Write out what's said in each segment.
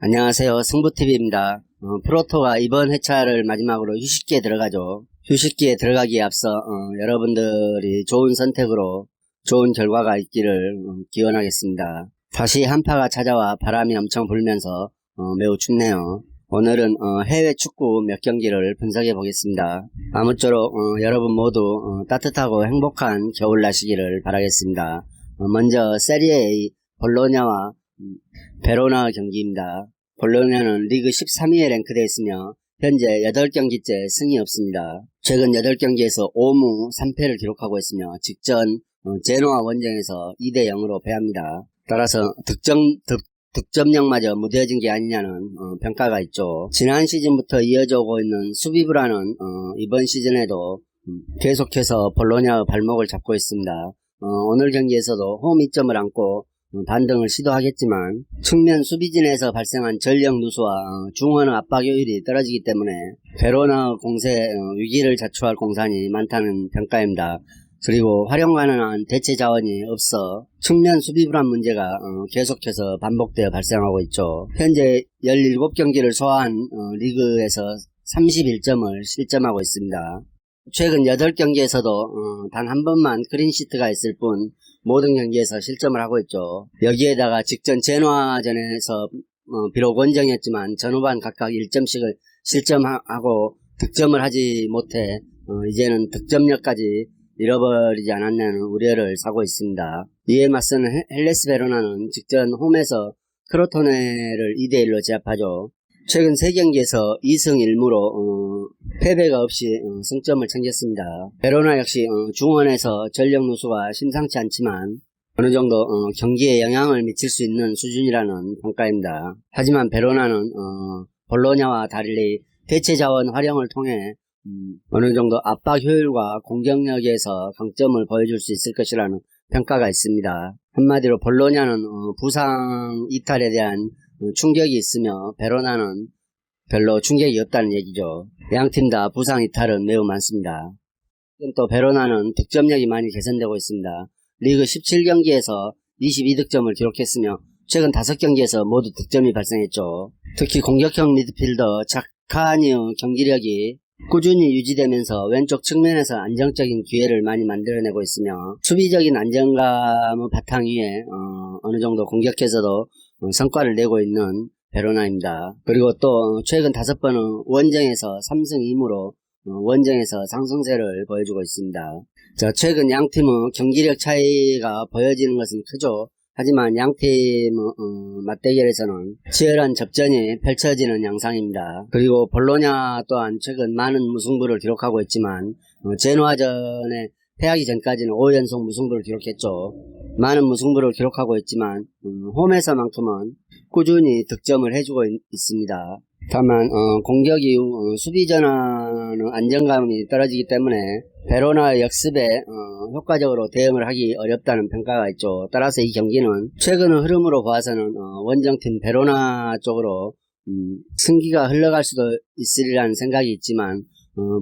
안녕하세요. 승부TV입니다. 프로토가 이번 회차를 마지막으로 휴식기에 들어가죠. 휴식기에 들어가기에 앞서 여러분들이 좋은 선택으로 좋은 결과가 있기를 기원하겠습니다. 다시 한파가 찾아와 바람이 엄청 불면서 매우 춥네요. 오늘은 해외 축구 몇 경기를 분석해 보겠습니다. 아무쪼록 여러분 모두 따뜻하고 행복한 겨울 나시기를 바라겠습니다. 먼저 세리에 볼로냐와 베로나 경기입니다. 볼로냐는 리그 13위에 랭크되어 있으며 현재 8경기째 승이 없습니다. 최근 8경기에서 5무 3패를 기록하고 있으며 직전 제노아 원정에서 2대 0으로 패합니다. 따라서 득점력마저 무뎌진 게 아니냐는 평가가 있죠. 지난 시즌부터 이어져 오고 있는 수비 불안은 이번 시즌에도 계속해서 볼로냐의 발목을 잡고 있습니다. 오늘 경기에서도 홈 2점을 안고 반등을 시도하겠지만 측면 수비진에서 발생한 전력 누수와 중원의 압박 효율이 떨어지기 때문에 베로나 공세 위기를 자초할 공산이 많다는 평가입니다. 그리고 활용 가능한 대체 자원이 없어 측면 수비 불안 문제가 계속해서 반복되어 발생하고 있죠. 현재 17경기를 소화한 리그에서 31점을 실점하고 있습니다. 최근 8경기에서도 단 한 번만 클린시트가 있을 뿐 모든 경기에서 실점을 하고 있죠. 여기에다가 직전 제노아전에서 비록 원정이었지만 전후반 각각 1점씩을 실점하고 득점을 하지 못해 이제는 득점력까지 잃어버리지 않았냐는 우려를 사고 있습니다. 이에 맞서는 헬레스 베로나는 직전 홈에서 크로토네를 2대1로 제압하죠. 최근 3경기에서 2승 1무로 패배가 없이 승점을 챙겼습니다. 베로나 역시 중원에서 전력 누수가 심상치 않지만 어느 정도 경기에 영향을 미칠 수 있는 수준이라는 평가입니다. 하지만 베로나는 볼로냐와 달리 대체 자원 활용을 통해 어느 정도 압박 효율과 공격력에서 강점을 보여줄 수 있을 것이라는 평가가 있습니다. 한마디로 볼로냐는 부상 이탈에 대한 충격이 있으며 베로나는 별로 충격이 없다는 얘기죠. 양팀 다 부상 이탈은 매우 많습니다. 또 베로나는 득점력이 많이 개선되고 있습니다. 리그 17경기에서 22득점을 기록했으며 최근 5경기에서 모두 득점이 발생했죠. 특히 공격형 미드필더 자카니의 경기력이 꾸준히 유지되면서 왼쪽 측면에서 안정적인 기회를 많이 만들어내고 있으며 수비적인 안정감의 바탕 위에 어느 정도 공격에서도 성과를 내고 있는 베로나입니다. 그리고 또 최근 5번은 원정에서 3승 2무로 원정에서 상승세를 보여주고 있습니다. 자, 최근 양팀의 경기력 차이가 보여지는 것은 크죠. 하지만 양팀의 맞대결에서는 치열한 접전이 펼쳐지는 양상입니다. 그리고 볼로냐 또한 최근 많은 무승부를 기록하고 있지만 제노아전에 패하기 전까지는 5연속 무승부를 기록했죠. 많은 무승부를 기록하고 있지만 홈에서만큼은 꾸준히 득점을 해주고 있습니다. 다만 공격 이후 수비 전환의 안정감이 떨어지기 때문에 베로나의 역습에 효과적으로 대응을 하기 어렵다는 평가가 있죠. 따라서 이 경기는 최근의 흐름으로 봐서는 원정팀 베로나 쪽으로 승기가 흘러갈 수도 있으리라는 생각이 있지만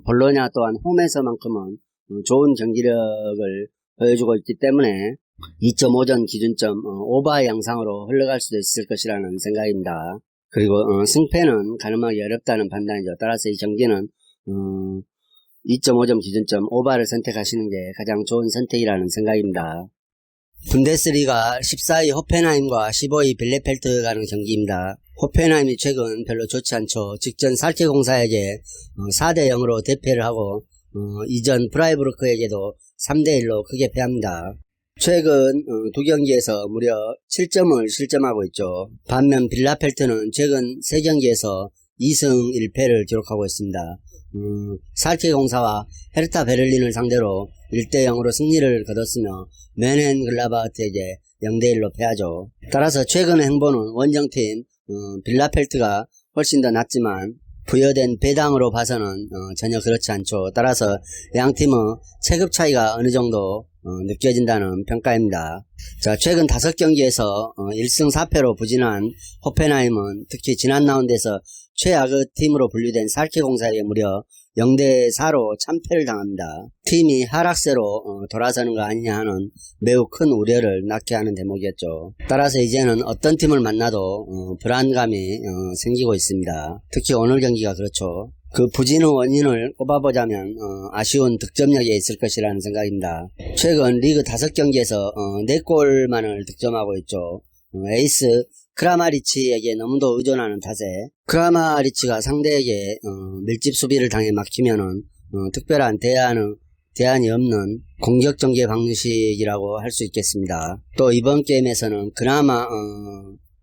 볼로냐 또한 홈에서만큼은 좋은 경기력을 보여주고 있기 때문에 2.5점 기준점 오버의 양상으로 흘러갈 수도 있을 것이라는 생각입니다. 그리고 승패는 가늠하기 어렵다는 판단이죠. 따라서 이 경기는 2.5점 기준점 오버를 선택하시는 게 가장 좋은 선택이라는 생각입니다. 분데스리가 14위 호펜하임과 15위 빌레펠트 가는 경기입니다. 호펜하임이 최근 별로 좋지 않죠. 직전 살케 공사에게 4대 0으로 대패를 하고 이전 프라이부르크에게도 3대 1로 크게 패합니다. 최근 2경기에서 무려 7점을 실점하고 있죠. 반면 빌라펠트는 최근 3경기에서 2승 1패를 기록하고 있습니다. 살케 공사와 헤르타 베를린을 상대로 1대 0으로 승리를 거뒀으며 멘헨글라바흐트에게 0대 1로 패하죠. 따라서 최근의 행보는 원정팀 빌라펠트가 훨씬 더 낫지만 부여된 배당으로 봐서는 전혀 그렇지 않죠. 따라서 양팀의 체급 차이가 어느 정도 느껴진다는 평가입니다. 자, 최근 5경기에서 1승 4패로 부진한 호펜하임은 특히 지난 라운드에서 최악의 팀으로 분류된 살케공사에게 무려 0대4로 참패를 당합니다. 팀이 하락세로 돌아서는 거 아니냐 하는 매우 큰 우려를 낳게 하는 대목이었죠. 따라서 이제는 어떤 팀을 만나도 불안감이 생기고 있습니다. 특히 오늘 경기가 그렇죠. 그 부진의 원인을 꼽아보자면 아쉬운 득점력에 있을 것이라는 생각입니다. 최근 리그 5경기에서 4골만을 득점하고 있죠. 에이스 크라마리치에게 너무도 의존하는 타세. 크라마리치가 상대에게 밀집 수비를 당해 막히면은 특별한 대안이 없는 공격 전개 방식이라고 할 수 있겠습니다. 또 이번 게임에서는 그나마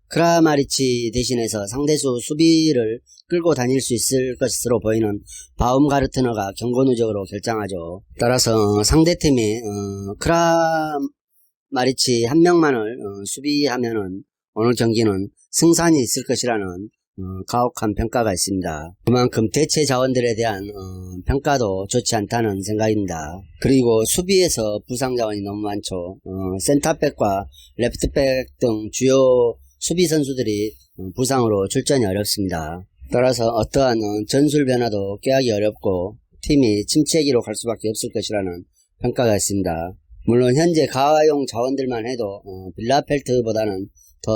크라마리치 대신해서 상대수 수비를 끌고 다닐 수 있을 것으로 보이는 바움가르트너가 경고 누적으로 결장하죠. 따라서 상대팀이 크라마리치 한 명만을 수비하면은 오늘 경기는 승산이 있을 것이라는 가혹한 평가가 있습니다. 그만큼 대체 자원들에 대한 평가도 좋지 않다는 생각입니다. 그리고 수비에서 부상 자원이 너무 많죠. 센터백과 레프트백 등 주요 수비 선수들이 부상으로 출전이 어렵습니다. 따라서 어떠한 전술 변화도 꾀하기 어렵고 팀이 침체기로 갈 수밖에 없을 것이라는 평가가 있습니다. 물론 현재 가화용 자원들만 해도 빌라펠트보다는 더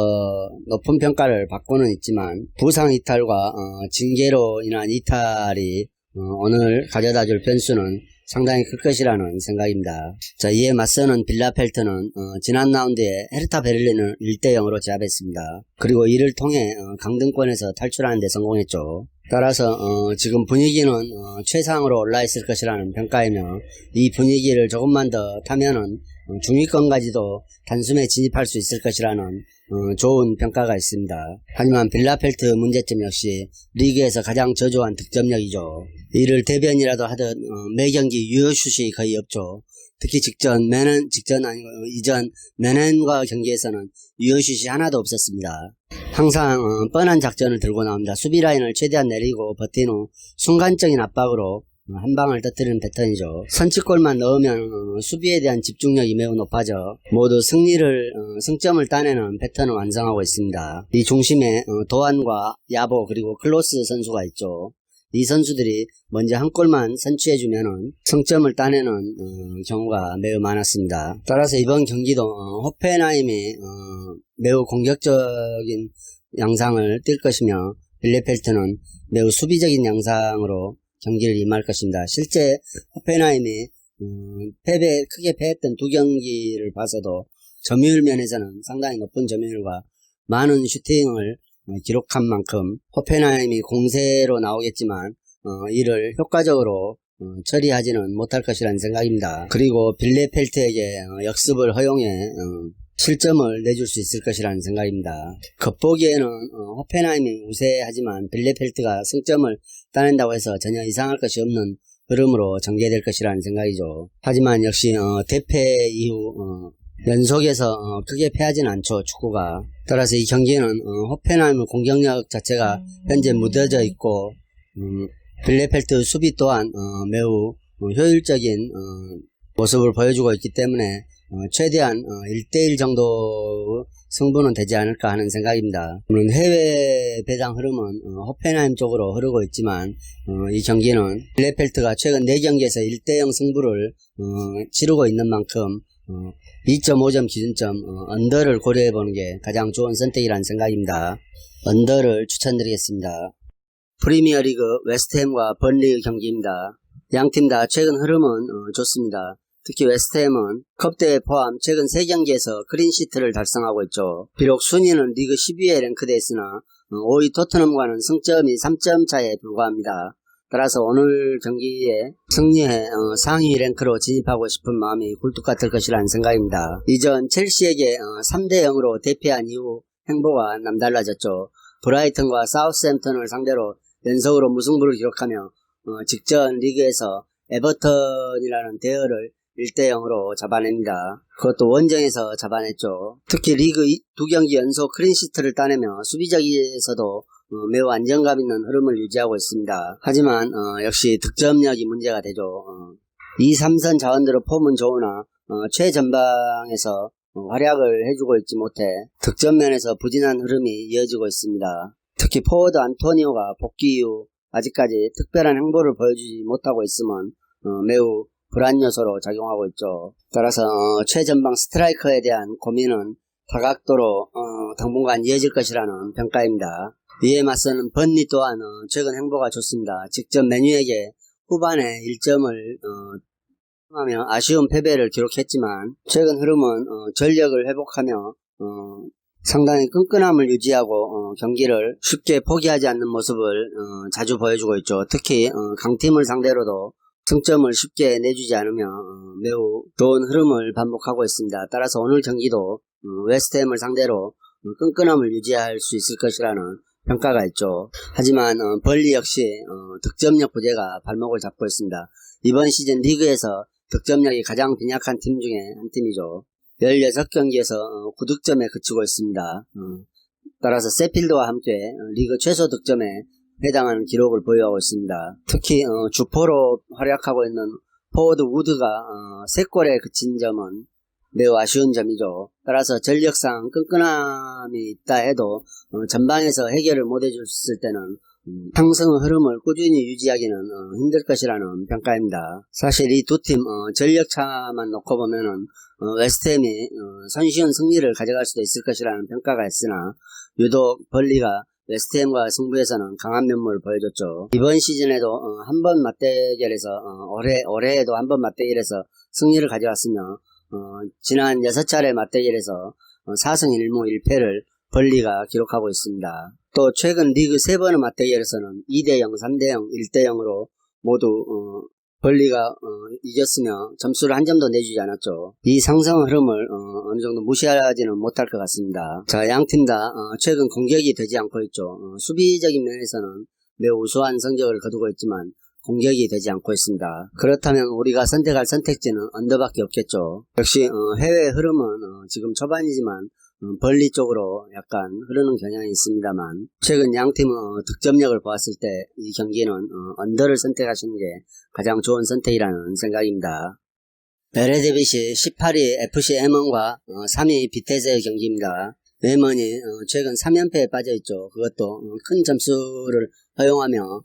높은 평가를 받고는 있지만 부상 이탈과 징계로 인한 이탈이 오늘 가져다줄 변수는 상당히 클 것이라는 생각입니다. 자, 이에 맞서는 빌라펠트는 지난 라운드에 헤르타 베를린을 1대0으로 제압했습니다. 그리고 이를 통해 강등권에서 탈출하는 데 성공했죠. 따라서 지금 분위기는 최상으로 올라있을 것이라는 평가이며 이 분위기를 조금만 더 타면은 중위권까지도 단숨에 진입할 수 있을 것이라는 좋은 평가가 있습니다. 하지만 빌라펠트 문제점 역시 리그에서 가장 저조한 득점력이죠. 이를 대변이라도 하듯 매 경기 유효슛이 거의 없죠. 특히 이전 메넨과 경기에서는 유효슛이 하나도 없었습니다. 항상 뻔한 작전을 들고 나옵니다. 수비 라인을 최대한 내리고 버틴 후 순간적인 압박으로 한 방을 터뜨리는 패턴이죠. 선취골만 넣으면 수비에 대한 집중력이 매우 높아져 모두 승점을 따내는 패턴을 완성하고 있습니다. 이 중심에 도안과 야보 그리고 클로스 선수가 있죠. 이 선수들이 먼저 한 골만 선취해주면 승점을 따내는 경우가 매우 많았습니다. 따라서 이번 경기도 호펜하임이 매우 공격적인 양상을 띌 것이며 빌레펠트는 매우 수비적인 양상으로 경기를 임할 것입니다. 실제 호펜하임이 크게 패했던 두 경기를 봐서도 점유율 면에서는 상당히 높은 점유율과 많은 슈팅을 기록한 만큼 호펜하임이 공세로 나오겠지만 이를 효과적으로 처리하지는 못할 것이라는 생각입니다. 그리고 빌레펠트에게 역습을 허용해 실점을 내줄 수 있을 것이라는 생각입니다. 겉보기에는 호펜하임이 우세하지만 빌레펠트가 승점을 따낸다고 해서 전혀 이상할 것이 없는 흐름으로 전개될 것이라는 생각이죠. 하지만 역시 대패 이후 연속해서 크게 패하지는 않죠, 축구가. 따라서 이 경기는 호펜하임의 공격력 자체가 현재 무뎌져 있고 빌레펠트 수비 또한 매우 효율적인 모습을 보여주고 있기 때문에 최대한 1대1 정도 승부는 되지 않을까 하는 생각입니다. 물론 해외 배당 흐름은 호펜하임 쪽으로 흐르고 있지만 이 경기는 빌레펠트가 최근 4경기에서 1대0 승부를 치르고 있는 만큼 2.5점 기준점 언더를 고려해보는 게 가장 좋은 선택이라는 생각입니다. 언더를 추천드리겠습니다. 프리미어리그 웨스트햄과 번리 경기입니다. 양팀 다 최근 흐름은 좋습니다. 특히 웨스트햄은 컵대회 포함 최근 3경기에서 클린시트를 달성하고 있죠. 비록 순위는 리그 10위에 랭크되어 있으나 5위 토트넘과는 승점이 3점 차에 불과합니다. 따라서 오늘 경기에 승리해 상위 랭크로 진입하고 싶은 마음이 굴뚝 같을 것이라는 생각입니다. 이전 첼시에게 3대0으로 대패한 이후 행보가 남달라졌죠. 브라이튼과 사우스햄튼을 상대로 연속으로 무승부를 기록하며 직전 리그에서 에버턴이라는 대열을 1대0으로 잡아냅니다. 그것도 원정에서 잡아냈죠. 특히 리그 2경기 연속 클린시트를 따내며 수비적에서도 매우 안정감 있는 흐름을 유지하고 있습니다. 하지만 역시 득점력이 문제가 되죠. 2, 3선 자원대로 폼은 좋으나 최전방에서 활약을 해주고 있지 못해 득점면에서 부진한 흐름이 이어지고 있습니다. 특히 포워드 안토니오가 복귀 이후 아직까지 특별한 행보를 보여주지 못하고 있음은 매우 불안 요소로 작용하고 있죠. 따라서 최전방 스트라이커에 대한 고민은 다각도로 당분간 이어질 것이라는 평가입니다. 이에 맞서는 번리 또한 최근 행보가 좋습니다. 직접 맨유에게 후반에 1점을 하며 아쉬운 패배를 기록했지만 최근 흐름은 전력을 회복하며 상당히 끈끈함을 유지하고 경기를 쉽게 포기하지 않는 모습을 자주 보여주고 있죠. 특히 강팀을 상대로도 승점을 쉽게 내주지 않으며 매우 좋은 흐름을 반복하고 있습니다. 따라서 오늘 경기도 웨스트햄을 상대로 끈끈함을 유지할 수 있을 것이라는 평가가 있죠. 하지만 벌리 역시 득점력 부재가 발목을 잡고 있습니다. 이번 시즌 리그에서 득점력이 가장 빈약한 팀 중에 한 팀이죠. 16경기에서 9득점에 그치고 있습니다. 따라서 세필드와 함께 리그 최소 득점에 해당하는 기록을 보유하고 있습니다. 특히 주포로 활약하고 있는 포워드 우드가 3골에 그친 점은 매우 아쉬운 점이죠. 따라서 전력상 끈끈함이 있다 해도 전방에서 해결을 못 해줬을 때는 상승의 흐름을 꾸준히 유지하기는 힘들 것이라는 평가입니다. 사실 이 두 팀 전력차만 놓고 보면은 웨스트햄이 손쉬운 승리를 가져갈 수도 있을 것이라는 평가가 있으나 유독 벌리가 웨스트햄과 승부에서는 강한 면모를 보여줬죠. 이번 시즌에도 한 번 맞대결에서 올해에도 한 번 맞대결에서 승리를 가져왔으며 지난 6차례 맞대결에서 4승 1무 1패를 벌리가 기록하고 있습니다. 또 최근 리그 3번의 맞대결에서는 2대0, 3대0, 1대0으로 모두 벌리가 이겼으며 점수를 한 점도 내주지 않았죠. 이 상승 흐름을 어느 정도 무시하지는 못할 것 같습니다. 자, 양팀 다 최근 공격이 되지 않고 있죠. 수비적인 면에서는 매우 우수한 성적을 거두고 있지만 공격이 되지 않고 있습니다. 그렇다면 우리가 선택할 선택지는 언더밖에 없겠죠. 역시 해외 흐름은 지금 초반이지만 벌리 쪽으로 약간 흐르는 경향이 있습니다만 최근 양팀은 득점력을 보았을 때 이 경기는 언더를 선택하시는 게 가장 좋은 선택이라는 생각입니다. 베레데빗이 18위 FC 에먼과 3위 비테스의 경기입니다. 에먼이 최근 3연패에 빠져있죠. 그것도 큰 점수를 허용하며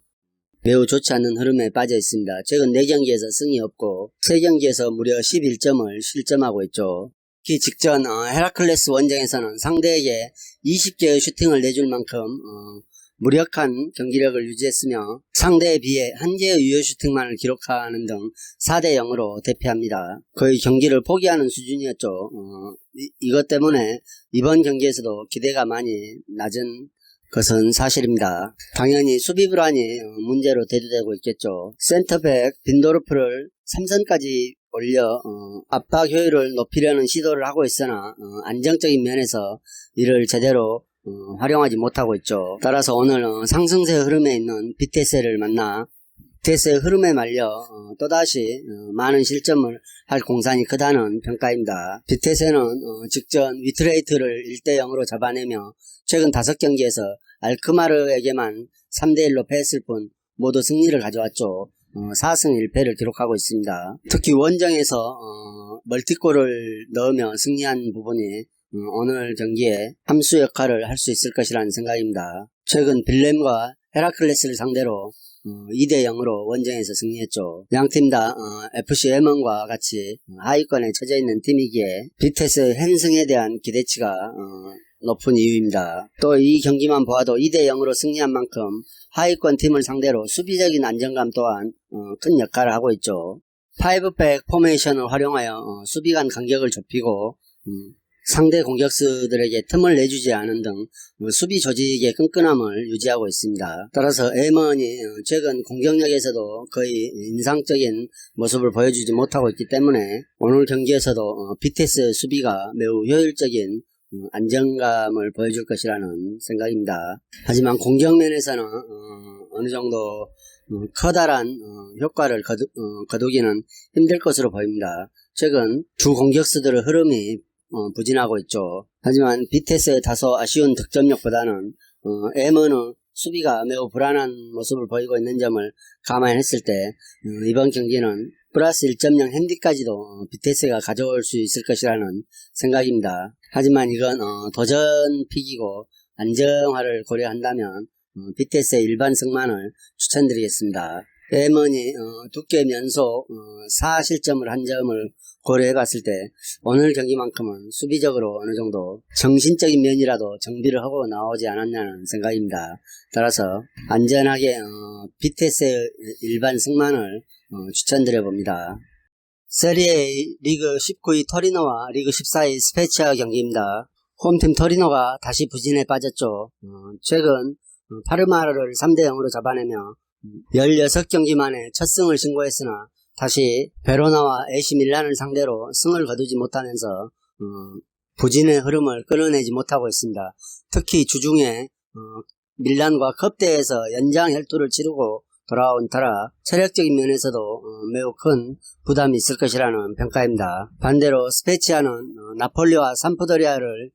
매우 좋지 않는 흐름에 빠져 있습니다. 최근 4경기에서 승이 없고 3경기에서 무려 11점을 실점하고 있죠. 특히 직전 헤라클레스 원정에서는 상대에게 20개의 슈팅을 내줄 만큼 무력한 경기력을 유지했으며 상대에 비해 1개의 유효 슈팅만을 기록하는 등 4대0으로 대패합니다. 거의 경기를 포기하는 수준이었죠. 이것 때문에 이번 경기에서도 기대가 많이 낮은 것은 사실입니다. 당연히 수비 불안이 문제로 대두되고 있겠죠. 센터백 빈도르프를 3선까지 올려 압박 효율을 높이려는 시도를 하고 있으나 안정적인 면에서 이를 제대로 활용하지 못하고 있죠. 따라서 오늘 상승세 흐름에 있는 비테스를 만나 비테스의 흐름에 말려 또다시 많은 실점을 할 공산이 크다는 평가입니다. 비테스는 직전 위트레이트를 1대0으로 잡아내며 최근 5경기에서 알크마르에게만 3대1로 패했을 뿐 모두 승리를 가져왔죠. 4승 1패를 기록하고 있습니다. 특히 원정에서 멀티골을 넣으며 승리한 부분이 오늘 경기에 함수 역할을 할 수 있을 것이라는 생각입니다. 최근 빌렘과 헤라클레스를 상대로 2대0으로 원정에서 승리했죠. 양팀 다 FC 에먼과 같이 하위권에 처져 있는 팀이기에 비테스 현승에 대한 기대치가 높은 이유입니다. 또 이 경기만 보아도 2대0으로 승리한 만큼 하위권 팀을 상대로 수비적인 안정감 또한 큰 역할을 하고 있죠. 5백 포메이션을 활용하여 수비 간 간격을 좁히고 상대 공격수들에게 틈을 내주지 않은 등 수비 조직의 끈끈함을 유지하고 있습니다. 따라서 에먼이 최근 공격력에서도 거의 인상적인 모습을 보여주지 못하고 있기 때문에 오늘 경기에서도 비테스 수비가 매우 효율적인 안정감을 보여줄 것이라는 생각입니다. 하지만 공격면에서는 어느 정도 커다란 효과를 거두기는 힘들 것으로 보입니다. 최근 주 공격수들의 흐름이 부진하고 있죠. 하지만 비테스의 다소 아쉬운 득점력보다는 에먼의 수비가 매우 불안한 모습을 보이고 있는 점을 감안했을 때 이번 경기는 플러스 1.0 핸디까지도 비테스가 가져올 수 있을 것이라는 생각입니다. 하지만 이건 도전픽이고 안정화를 고려한다면 BTS의 일반 승만을 추천드리겠습니다. M1이 두께 연속 4실점을 한 점을 고려해 봤을 때 오늘 경기만큼은 수비적으로 어느 정도 정신적인 면이라도 정비를 하고 나오지 않았냐는 생각입니다. 따라서 안전하게 BTS의 일반 승만을 추천드려 봅니다. 세리에 리그 19위 토리노와 리그 14위 스페치아 경기입니다. 홈팀 토리노가 다시 부진에 빠졌죠. 최근 파르마를 3대 0으로 잡아내며 16경기 만에 첫 승을 신고했으나 다시 베로나와 AC 밀란을 상대로 승을 거두지 못하면서 부진의 흐름을 끊어내지 못하고 있습니다. 특히 주중에 밀란과 컵대회에서 연장 혈투를 치르고 돌아온 터라 체력적인 면에서도 매우 큰 부담이 있을 것이라는 평가입니다. 반대로 스페치아는 나폴리와 삼프도리아를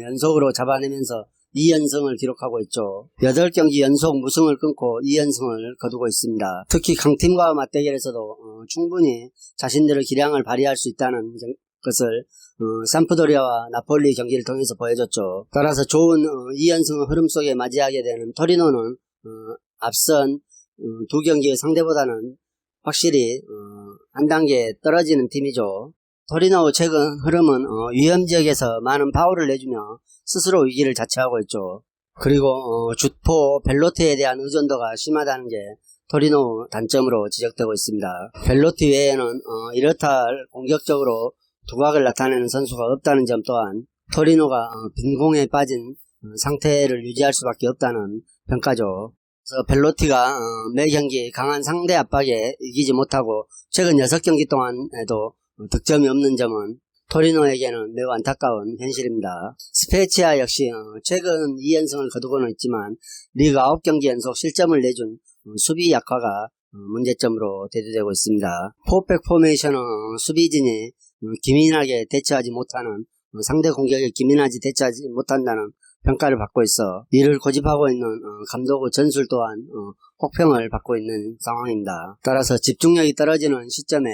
연속으로 잡아내면서 2연승을 기록하고 있죠. 8경기 연속 무승을 끊고 2연승을 거두고 있습니다. 특히 강팀과 맞대결에서도 충분히 자신들의 기량을 발휘할 수 있다는 것을 삼프도리아와 나폴리 경기를 통해서 보여줬죠. 따라서 좋은 2연승의 흐름 속에 맞이하게 되는 토리노는 앞선 두 경기의 상대보다는 확실히 한 단계 떨어지는 팀이죠. 토리노의 최근 흐름은 위험지역에서 많은 파울을 내주며 스스로 위기를 자처하고 있죠. 그리고 주포 벨로티에 대한 의존도가 심하다는 게 토리노 단점으로 지적되고 있습니다. 벨로티 외에는 이렇다 할 공격적으로 두각을 나타내는 선수가 없다는 점 또한 토리노가 빈공에 빠진 상태를 유지할 수밖에 없다는 평가죠. 그래서 벨로티가 매 경기 강한 상대 압박에 이기지 못하고 최근 6경기 동안에도 득점이 없는 점은 토리노에게는 매우 안타까운 현실입니다. 스페치아 역시 최근 2연승을 거두고는 있지만 리그 9경기 연속 실점을 내준 수비 약화가 문제점으로 대두되고 있습니다. 포백 포메이션은 수비진이 기민하게 대처하지 못하는 상대 공격에 기민하지 대처하지 못한다는 평가를 받고 있어 이를 고집하고 있는 감독의 전술 또한 혹평을 받고 있는 상황입니다. 따라서 집중력이 떨어지는 시점에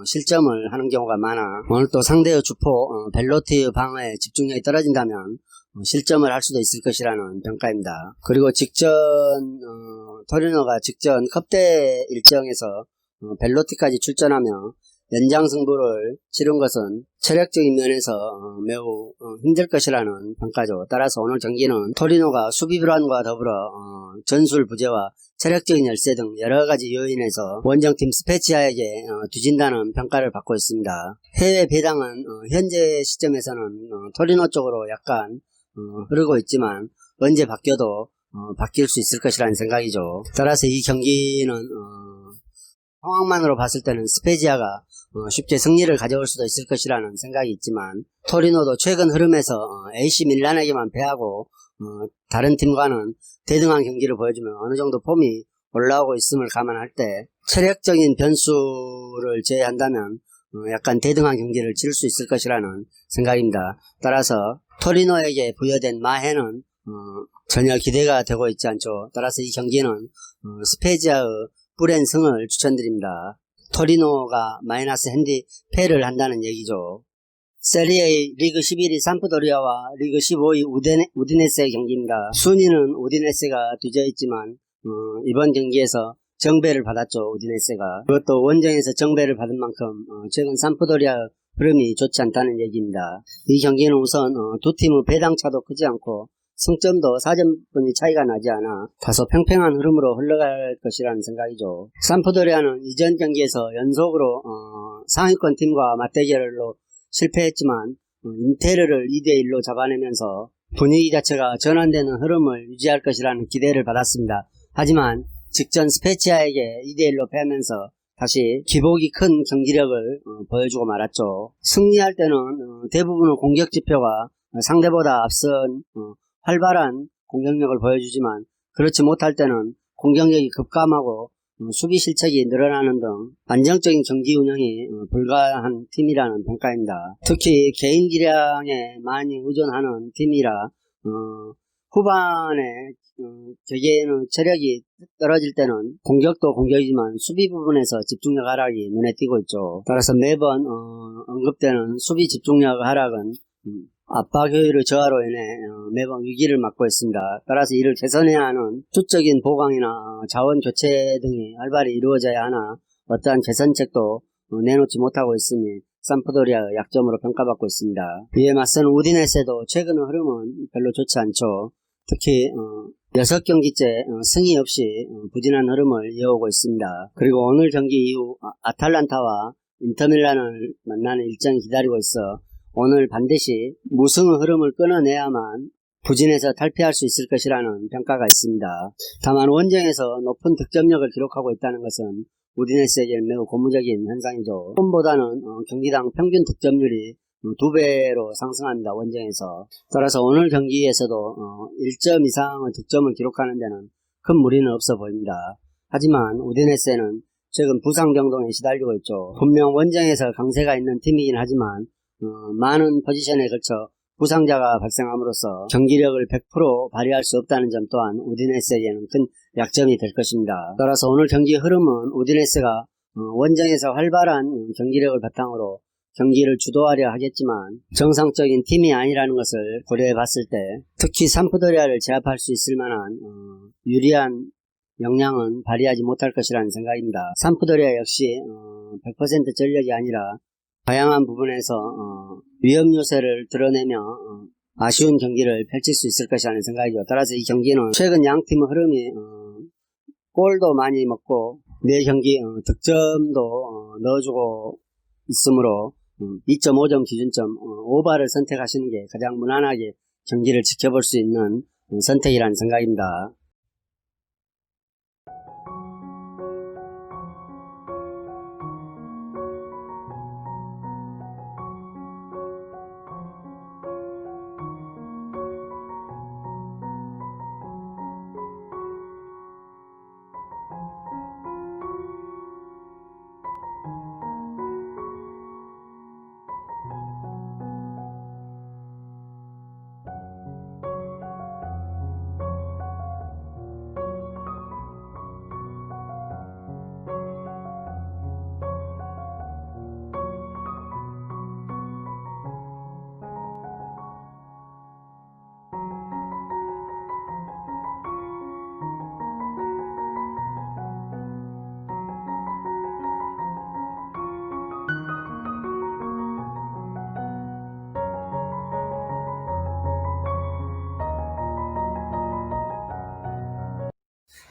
실점을 하는 경우가 많아 오늘 또 상대의 주포 벨로티의 방어에 집중력이 떨어진다면 실점을 할 수도 있을 것이라는 평가입니다. 그리고 토리노가 직전 컵대 일정에서 벨로티까지 출전하며 연장 승부를 치른 것은 체력적인 면에서 매우 힘들 것이라는 평가죠. 따라서 오늘 경기는 토리노가 수비 불안과 더불어 전술 부재와 체력적인 열세 등 여러가지 요인에서 원정팀 스페치아에게 뒤진다는 평가를 받고 있습니다. 해외 배당은 현재 시점에서는 토리노 쪽으로 약간 흐르고 있지만 언제 바뀌어도 바뀔 수 있을 것이라는 생각이죠. 따라서 이 경기는 상황만으로 봤을 때는 스페치아가 쉽게 승리를 가져올 수도 있을 것이라는 생각이 있지만 토리노도 최근 흐름에서 AC 밀란에게만 패하고 다른 팀과는 대등한 경기를 보여주면 어느 정도 폼이 올라오고 있음을 감안할 때 체력적인 변수를 제외한다면 약간 대등한 경기를 치를 수 있을 것이라는 생각입니다. 따라서 토리노에게 부여된 마해는 전혀 기대가 되고 있지 않죠. 따라서 이 경기는 스페치아의 뿔엔 승을 추천드립니다. 토리노가 마이너스 핸디패를 한다는 얘기죠. 세리에 리그 11위 삼프도리아와 리그 15위 우디네세의 경기입니다. 순위는 우디네세가 뒤져 있지만 이번 경기에서 정배를 받았죠. 우디네세가. 그것도 원정에서 정배를 받은 만큼 최근 삼프도리아 흐름이 좋지 않다는 얘기입니다. 이 경기는 우선 두 팀의 배당차도 크지 않고 승점도 4점분이 차이가 나지 않아 다소 평평한 흐름으로 흘러갈 것이라는 생각이죠. 삼프도리아는 이전 경기에서 연속으로 상위권 팀과 맞대결로 실패했지만 인테르를 2대1로 잡아내면서 분위기 자체가 전환되는 흐름을 유지할 것이라는 기대를 받았습니다. 하지만 직전 스페치아에게 2대1로 패하면서 다시 기복이 큰 경기력을 보여주고 말았죠. 승리할 때는 대부분의 공격 지표가 상대보다 앞선 활발한 공격력을 보여주지만 그렇지 못할 때는 공격력이 급감하고 수비 실책이 늘어나는 등 안정적인 경기 운영이 불가한 팀이라는 평가입니다. 특히 개인 기량에 많이 의존하는 팀이라 후반에 개개인의 체력이 떨어질 때는 공격도 공격이지만 수비 부분에서 집중력 하락이 눈에 띄고 있죠. 따라서 매번 언급되는 수비 집중력 하락은 압박 효율의 저하로 인해 매번 위기를 맞고 있습니다. 따라서 이를 개선해야 하는 수적인 보강이나 자원 교체 등이 활발히 이루어져야 하나 어떠한 개선책도 내놓지 못하고 있으니 삼프도리아의 약점으로 평가받고 있습니다. 이에 맞서는 우디네세도 최근의 흐름은 별로 좋지 않죠. 특히 6경기째 승리 없이 부진한 흐름을 이어오고 있습니다. 그리고 오늘 경기 이후 아탈란타와 인터밀란을 만나는 일정이 기다리고 있어 오늘 반드시 무승의 흐름을 끊어내야만 부진에서 탈피할 수 있을 것이라는 평가가 있습니다. 다만 원정에서 높은 득점력을 기록하고 있다는 것은 우디네스에게는 매우 고무적인 현상이죠. 홈보다는 경기당 평균 득점률이 2배로 상승합니다. 원정에서. 따라서 오늘 경기에서도 1점 이상의 득점을 기록하는 데는 큰 무리는 없어 보입니다. 하지만 우디네스는 최근 부상 병동에 시달리고 있죠. 분명 원정에서 강세가 있는 팀이긴 하지만 많은 포지션에 걸쳐 부상자가 발생함으로써 경기력을 100% 발휘할 수 없다는 점 또한 우디네스에게는 큰 약점이 될 것입니다. 따라서 오늘 경기 흐름은 우디네스가 원정에서 활발한 경기력을 바탕으로 경기를 주도하려 하겠지만 정상적인 팀이 아니라는 것을 고려해 봤을 때 특히 삼프도리아를 제압할 수 있을 만한 유리한 역량은 발휘하지 못할 것이라는 생각입니다. 삼프도리아 역시 100% 전력이 아니라 다양한 부분에서 위험 요소를 드러내며 아쉬운 경기를 펼칠 수 있을 것이라는 생각이죠. 따라서 이 경기는 최근 양 팀의 흐름이 골도 많이 먹고 매 경기 득점도 넣어주고 있으므로 2.5점 기준점 오버를 선택하시는 게 가장 무난하게 경기를 지켜볼 수 있는 선택이라는 생각입니다.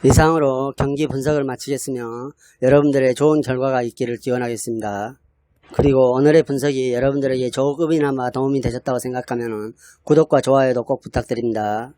이상으로 경기 분석을 마치겠으며 여러분들의 좋은 결과가 있기를 기원하겠습니다. 그리고 오늘의 분석이 여러분들에게 조금이나마 도움이 되셨다고 생각하면 구독과 좋아요도 꼭 부탁드립니다.